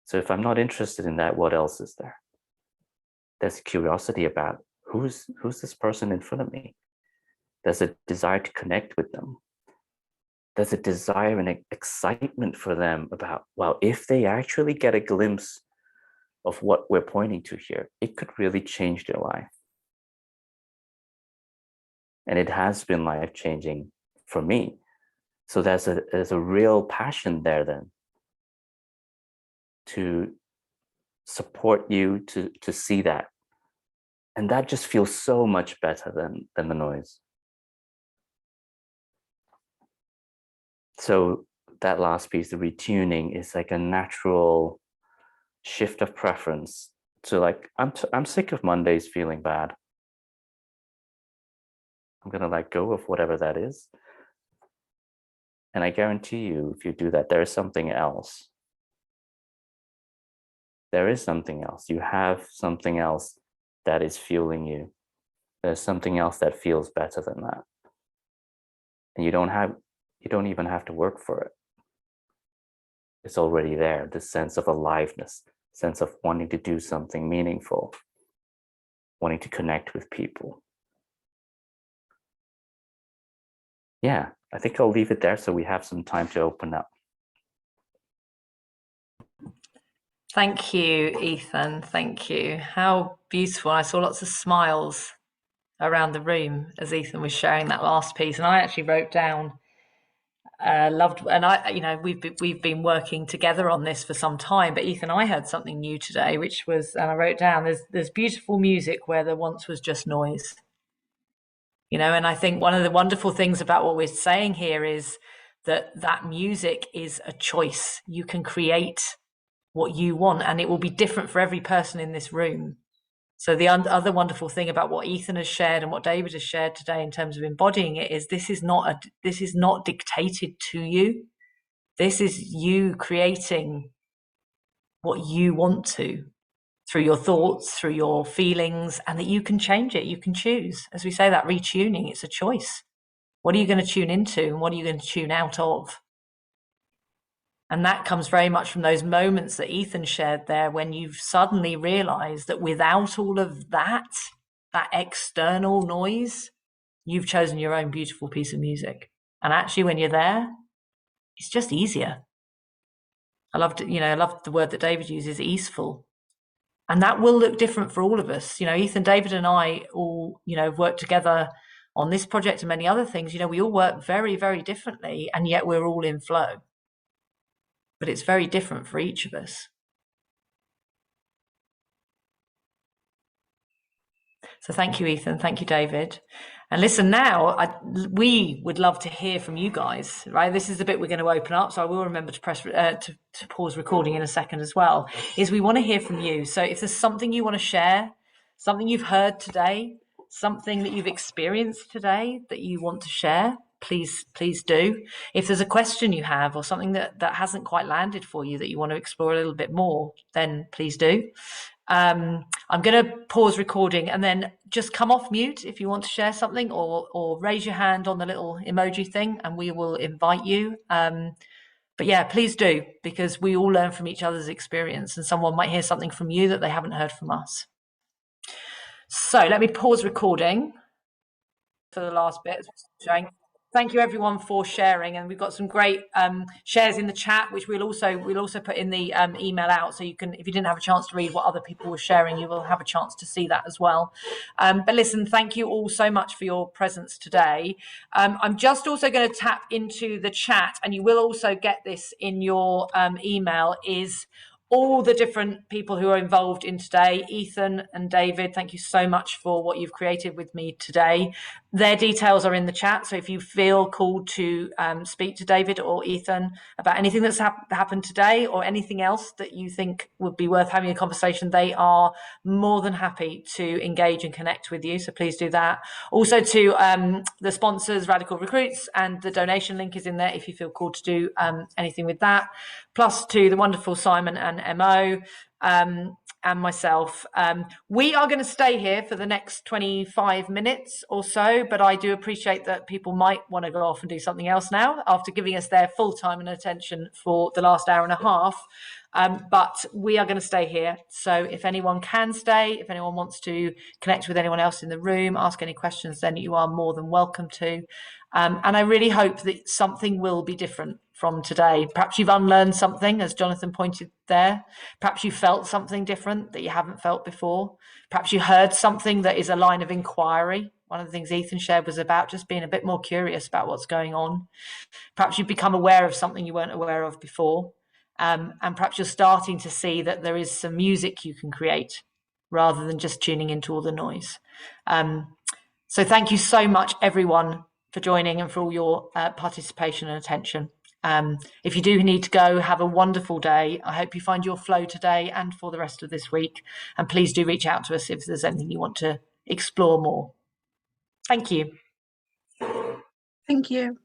So if I'm not interested in that, what else is there? There's curiosity about who's this person in front of me. There's a desire to connect with them. There's a desire and excitement for them about, well, if they actually get a glimpse of what we're pointing to here, it could really change their life. And it has been life-changing for me. So there's a real passion there then to support you to see that. And that just feels so much better than the noise. So that last piece, the retuning, is like a natural shift of preference to like, I'm sick of Mondays feeling bad. I'm gonna let go of whatever that is. And I guarantee you, if you do that, there is something else. There is something else. You have something else that is fueling you. There's something else that feels better than that. And you don't even have to work for it. It's already there, this sense of aliveness, sense of wanting to do something meaningful, wanting to connect with people. Yeah, I think I'll leave it there so we have some time to open up. Thank you, Ethan. Thank you. How beautiful. I saw lots of smiles around the room as Ethan was sharing that last piece. And I actually wrote down, loved, and we've been working together on this for some time, but Ethan, I heard something new today, which was, and I wrote down, there's beautiful music where there once was just noise. And I think one of the wonderful things about what we're saying here is that music is a choice. You can create what you want, and it will be different for every person in this room. So the other wonderful thing about what Ethan has shared and what David has shared today in terms of embodying it is this is not dictated to you. This is you creating what you want to through your thoughts, through your feelings, and that you can change it. You can choose. As we say, that retuning, it's a choice. What are you going to tune into and what are you going to tune out of? And that comes very much from those moments that Ethan shared there when you've suddenly realized that without all of that external noise, you've chosen your own beautiful piece of music. And actually, when you're there, it's just easier. I loved the word that David uses, easeful. And that will look different for all of us. Ethan, David and I all, worked together on this project and many other things. We all work very, very differently, and yet we're all in flow. But it's very different for each of us. So thank you, Ethan. Thank you, David. And listen, now we would love to hear from you guys, right? This is the bit we're going to open up. So I will remember to press to pause recording in a second as well. Is we want to hear from you. So if there's something you want to share, something you've heard today, something that you've experienced today that you want to share, please do. If there's a question you have or something that hasn't quite landed for you that you want to explore a little bit more, then please do. I'm going to pause recording and then just come off mute if you want to share something, or raise your hand on the little emoji thing and we will invite you. But yeah, please do, because we all learn from each other's experience and someone might hear something from you that they haven't heard from us. So let me pause recording for the last bit. Thank you everyone for sharing, and we've got some great shares in the chat, which we'll also put in the email out, so you can, if you didn't have a chance to read what other people were sharing, you will have a chance to see that as well. But listen, thank you all so much for your presence today. I'm just also going to tap into the chat, and you will also get this in your email, is all the different people who are involved in today. Ethan and David, thank you so much for what you've created with me today. Their details are in the chat, so if you feel called to speak to David or Ethan about anything that's happened today or anything else that you think would be worth having a conversation, they are more than happy to engage and connect with you, so please do that. Also to the sponsors, Radical Recruits, and the donation link is in there if you feel called to do anything with that. Plus to the wonderful Simon and Mo, and myself. We are going to stay here for the next 25 minutes or so, but I do appreciate that people might want to go off and do something else now after giving us their full time and attention for the last hour and a half. But we are going to stay here. So if anyone can stay, if anyone wants to connect with anyone else in the room, ask any questions, then you are more than welcome to. And I really hope that something will be different from today. Perhaps you've unlearned something, as Jonathan pointed there. Perhaps you felt something different that you haven't felt before. Perhaps you heard something that is a line of inquiry. One of the things Ethan shared was about just being a bit more curious about what's going on. Perhaps you've become aware of something you weren't aware of before. And perhaps you're starting to see that there is some music you can create rather than just tuning into all the noise. So thank you so much, everyone, for joining and for all your participation and attention. If you do need to go, have a wonderful day. I hope you find your flow today and for the rest of this week. And please do reach out to us if there's anything you want to explore more. Thank you. Thank you.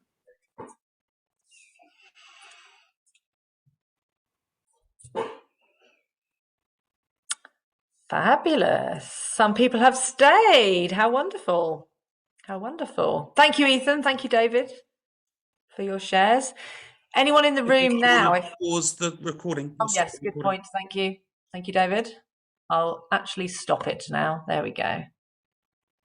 Fabulous. Some people have stayed. How wonderful. How wonderful. Thank you, Ethan. Thank you, David, for your shares. Anyone in the room now? Pause the recording. Oh, yes, good point. Thank you. Thank you, David. I'll actually stop it now. There we go.